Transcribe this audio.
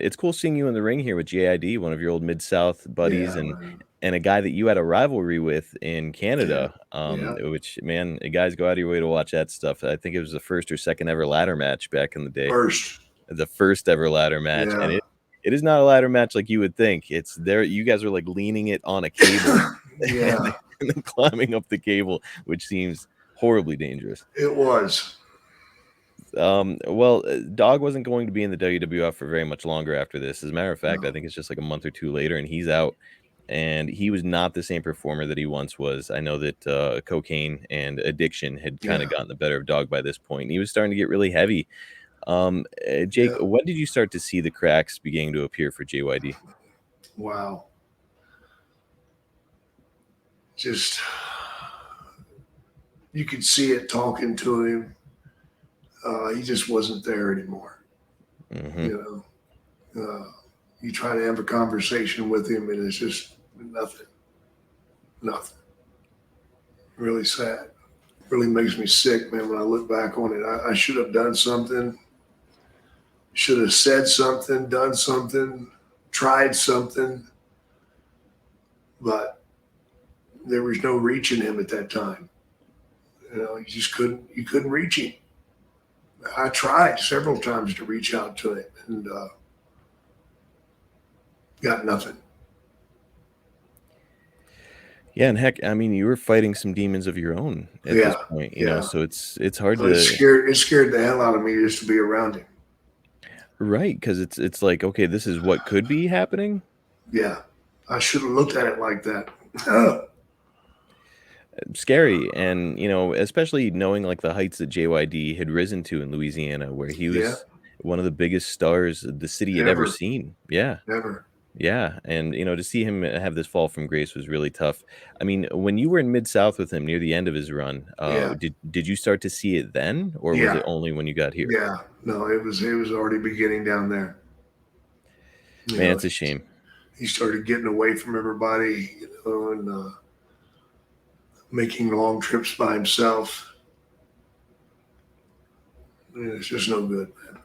it's cool seeing you in the ring here with JID, one of your old Mid-South buddies, Yeah, man. and a guy that you had a rivalry with in Yeah. Canada, Yeah. which, man, guys go out of your way to watch that stuff. I think it was the first or second ever ladder match back in the day. First. The first ever ladder match, and Yeah. it is not a ladder match like you would think. It's there. You guys are like leaning it on a cable and Yeah. then climbing up the cable, which seems horribly dangerous. It was. Well, Dog wasn't going to be in the WWF for very much longer after this. As a matter of fact, No. I think it's just like a month or two later, and he's out. And he was not the same performer that he once was. I know that cocaine and addiction had kind of Yeah. gotten the better of Dog by this point. He was starting to get really heavy. Jake, Yeah. when did you start to see the cracks beginning to appear for JYD? Wow. Just, you could see it talking to him. He just wasn't there anymore. Mm-hmm. You know, you try to have a conversation with him, and it's just nothing. Really sad. Really makes me sick, man, when I look back on it. I should have done something. Should have said something, done something, tried something. But there was no reaching him at that time. You just couldn't reach him. I tried several times to reach out to him, and got nothing. Yeah, and heck, I mean, you were fighting some demons of your own at this point, you know, so it's hard So to it scared the hell out of me just to be around him. right, because it's like, okay, this is what could be happening. Yeah, I should have looked at it like that. Scary, and especially knowing like the heights that JYD had risen to in Louisiana, where he was one of the biggest stars the city had ever seen. Yeah. Never. Yeah, and to see him have this fall from grace was really tough. I mean, when you were in Mid-South with him near the end of his run, did you start to see it then, or was it only when you got here? Yeah, no, it was already beginning down there. Man, it's a shame. He started getting away from everybody, and making long trips by himself. It's just no good, man.